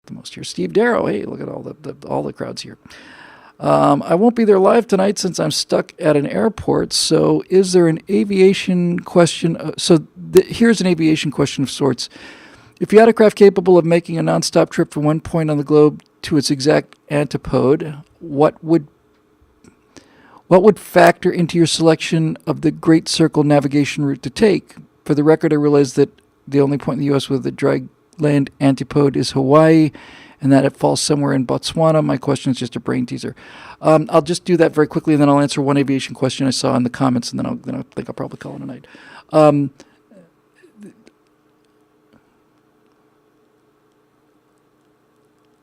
the most here. Steve Darrow, hey, look at all the crowds here. I won't be there live tonight since I'm stuck at an airport. So is there an aviation question? Here's an aviation question of sorts. If you had a craft capable of making a nonstop trip from one point on the globe to its exact antipode, what would factor into your selection of the Great Circle navigation route to take? For the record, I realize that the only point in the U.S. with a dry land antipode is Hawaii, and that it falls somewhere in Botswana. My question is just a brain teaser. I'll just do that very quickly, and then I'll answer one aviation question I saw in the comments, and then I think I'll probably call it a night.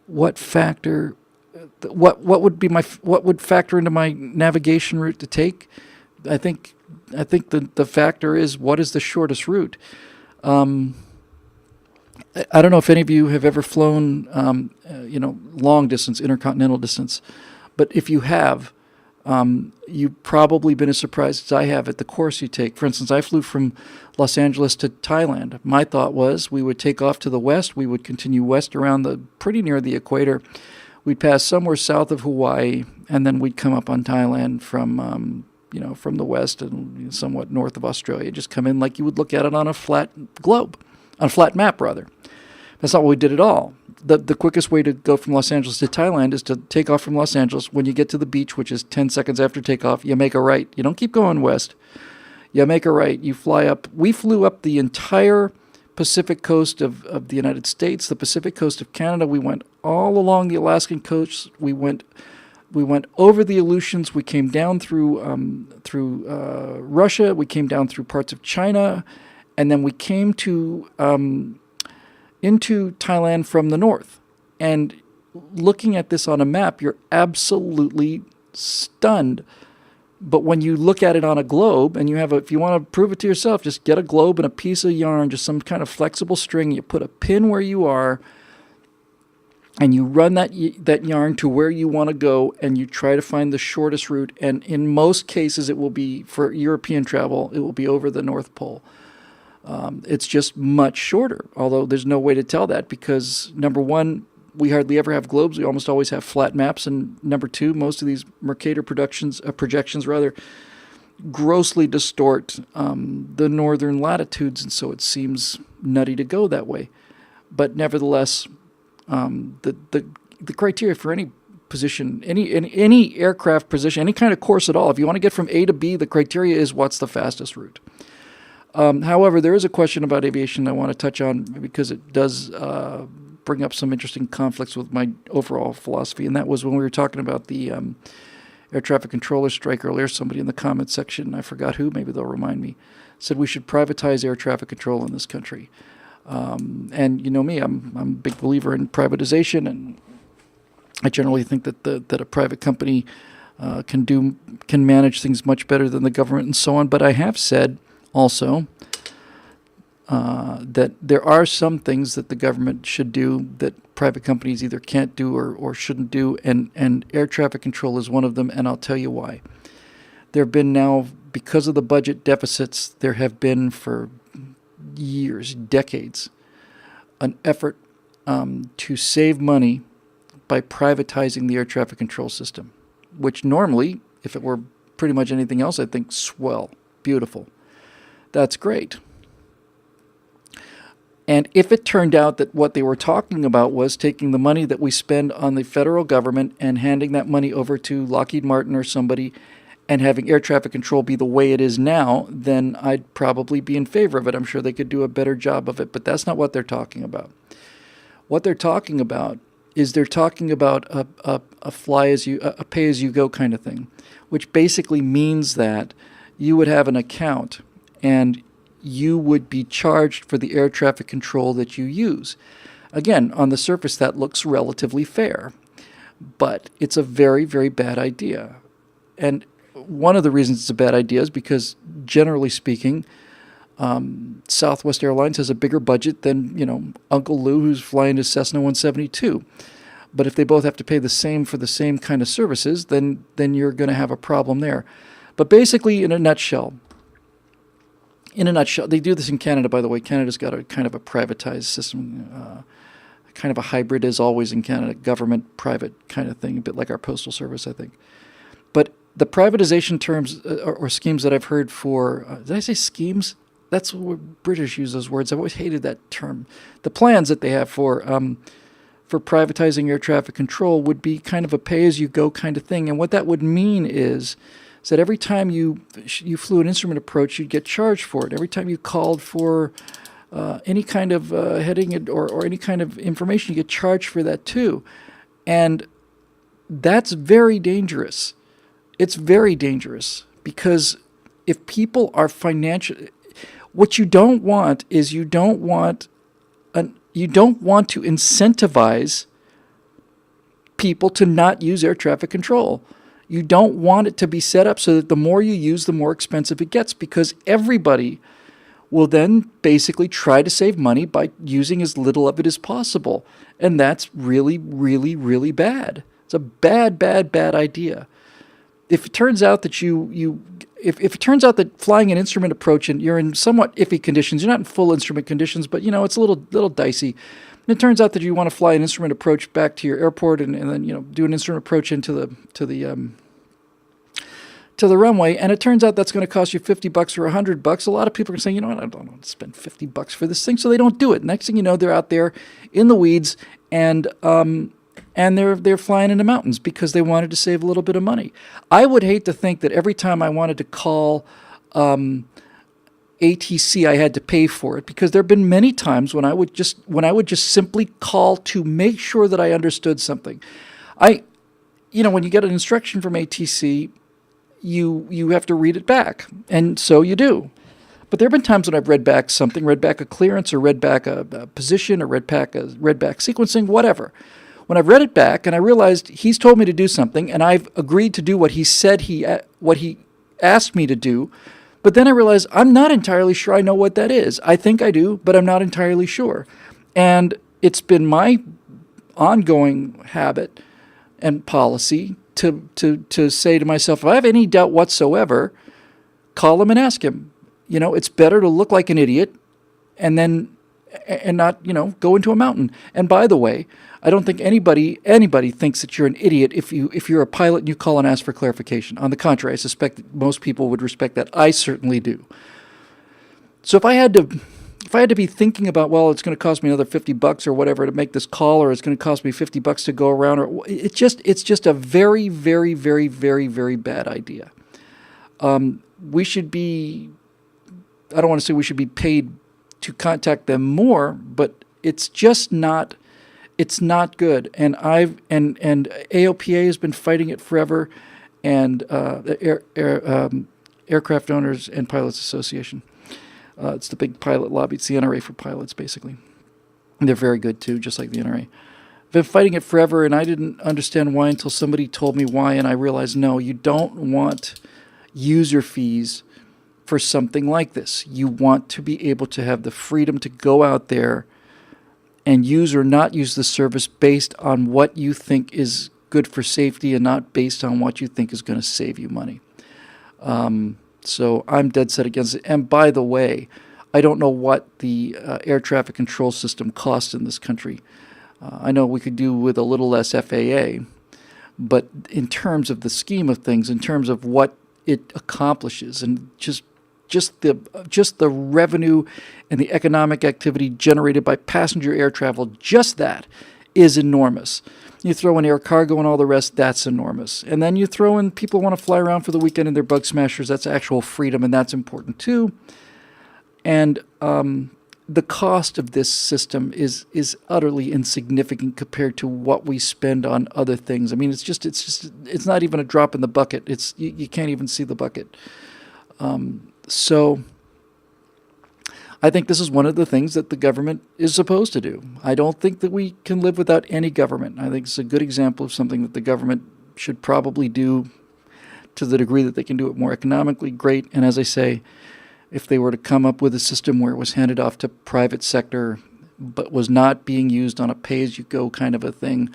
What would factor into my navigation route to take? I think the factor is, what is the shortest route? I don't know if any of you have ever flown, long distance, intercontinental distance, but if you have, you've probably been as surprised as I have at the course you take. For instance, I flew from Los Angeles to Thailand. My thought was we would take off to the west. We would continue west around pretty near the equator. We'd pass somewhere south of Hawaii, and then we'd come up on Thailand from the west and somewhat north of Australia. Just come in like you would look at it on a flat globe, on a flat map, rather. That's not what we did at all. The quickest way to go from Los Angeles to Thailand is to take off from Los Angeles. When you get to the beach, which is 10 seconds after takeoff, you make a right. You don't keep going west. You make a right. You fly up. We flew up the entire Pacific coast of the United States, the Pacific coast of Canada. We went all along the Alaskan coast. We went over the Aleutians. We came down through Russia. We came down through parts of China, and then we came to into Thailand from the north. And looking at this on a map, you're absolutely stunned. But when you look at it on a globe, and if you want to prove it to yourself, just get a globe and a piece of yarn, just some kind of flexible string. You put a pin where you are, and you run that yarn to where you want to go, and you try to find the shortest route. And in most cases, it will be, for European travel, it will be over the North Pole. It's just much shorter, although there's no way to tell that because, number one, we hardly ever have globes. We almost always have flat maps. And number two, most of these Mercator projections grossly distort the northern latitudes, and so it seems nutty to go that way. But nevertheless, the criteria for any position, any aircraft position, any kind of course at all, if you want to get from A to B, the criteria is what's the fastest route. However, there is a question about aviation I want to touch on because it does bring up some interesting conflicts with my overall philosophy, and that was when we were talking about the air traffic controller strike earlier. Somebody in the comments section, I forgot who, maybe they'll remind me, said we should privatize air traffic control in this country. And you know me, I'm a big believer in privatization, and I generally think that a private company can manage things much better than the government and so on. But I have said also that there are some things that the government should do that private companies either can't do or shouldn't do, and air traffic control is one of them, and I'll tell you why. There have been now, because of the budget deficits, there have been for years, decades, an effort to save money by privatizing the air traffic control system, which normally, if it were pretty much anything else, I think swell, beautiful. That's great. And if it turned out that what they were talking about was taking the money that we spend on the federal government and handing that money over to Lockheed Martin or somebody and having air traffic control be the way it is now, then I'd probably be in favor of it. I'm sure they could do a better job of it, but that's not what they're talking about. What they're talking about is they're talking about a pay-as-you-go kind of thing, which basically means that you would have an account and you would be charged for the air traffic control that you use. Again, on the surface, that looks relatively fair, but it's a very, very bad idea. And one of the reasons it's a bad idea is because, generally speaking, Southwest Airlines has a bigger budget than, Uncle Lou, who's flying his Cessna 172. But if they both have to pay the same for the same kind of services, then you're going to have a problem there. But basically, in a nutshell, they do this in Canada, by the way. Canada's got a kind of a privatized system, kind of a hybrid, as always in Canada, government-private kind of thing, a bit like our postal service, I think. But the privatization terms or schemes that I've heard for, did I say schemes? That's what British use those words. I've always hated that term. The plans that they have for privatizing air traffic control would be kind of a pay-as-you-go kind of thing. And what that would mean is that every time you flew an instrument approach, you'd get charged for it. Every time you called for any kind of heading or any kind of information, you get charged for that too. And that's very dangerous. It's very dangerous because if people are financial, what you don't want is you don't want to incentivize people to not use air traffic control. You don't want it to be set up so that the more you use, the more expensive it gets, because everybody will then basically try to save money by using as little of it as possible. And that's really, really, really bad. It's a bad, bad, bad idea. If it turns out that if it turns out that flying an instrument approach and you're in somewhat iffy conditions, you're not in full instrument conditions, but it's a little dicey. And it turns out that you want to fly an instrument approach back to your airport and then do an instrument approach into the runway, and it turns out that's going to cost you $50 or $100. A lot of people are saying, what, I don't want to spend $50 for this thing, so they don't do it. Next thing you know, they're out there in the weeds and they're flying into mountains because they wanted to save a little bit of money. I would hate to think that every time I wanted to call ATC, I had to pay for it, because there have been many times when I would just simply call to make sure that I understood something. When you get an instruction from ATC, you have to read it back, and so you do. But there have been times when I've read back something, read back a clearance, or read back a position, or read back sequencing, whatever. When I've read it back and I realized he's told me to do something, and I've agreed to do what he said what he asked me to do, but then I realized I'm not entirely sure I know what that is. I think I do, but I'm not entirely sure. And it's been my ongoing habit and policy to say to myself, if I have any doubt whatsoever, call him and ask him. It's better to look like an idiot and not, go into a mountain. And by the way, I don't think anybody thinks that you're an idiot if you're a pilot and you call and ask for clarification. On the contrary, I suspect that most people would respect that. I certainly do. So if I had to be thinking about, well, it's going to cost me another $50 or whatever to make this call, or it's going to cost me $50 to go around, or it's just a very, very, very, very, very bad idea. We should be, I don't want to say we should be paid to contact them more, but it's just not, it's not good. And AOPA has been fighting it forever, and the Aircraft Owners and Pilots Association. It's the big pilot lobby. It's the NRA for pilots, basically. And they're very good, too, just like the NRA. I've been fighting it forever, and I didn't understand why until somebody told me why, and I realized, no, you don't want user fees for something like this. You want to be able to have the freedom to go out there and use or not use the service based on what you think is good for safety and not based on what you think is going to save you money. So I'm dead set against it. And by the way, I don't know what the air traffic control system costs in this country. I know we could do with a little less FAA, but in terms of the scheme of things, in terms of what it accomplishes, and just the revenue and the economic activity generated by passenger air travel, just that is enormous. You throw in air cargo and all the rest, that's enormous. And then you throw in people want to fly around for the weekend and they're bug smashers, that's actual freedom, and that's important too. And the cost of this system is utterly insignificant compared to what we spend on other things. I mean, it's not even a drop in the bucket. You can't even see the bucket. So I think this is one of the things that the government is supposed to do. I don't think that we can live without any government. I think it's a good example of something that the government should probably do to the degree that they can do it more economically. Great. And as I say, if they were to come up with a system where it was handed off to private sector but was not being used on a pay-as-you-go kind of a thing,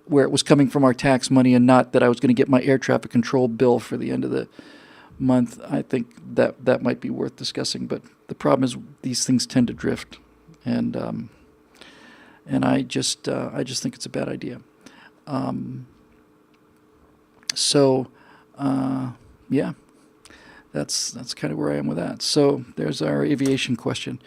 where it was coming from our tax money and not that I was going to get my air traffic control bill for the end of the month, I think that might be worth discussing. But the problem is these things tend to drift. And and I just think it's a bad idea. Yeah, that's kind of where I am with that. So there's our aviation question.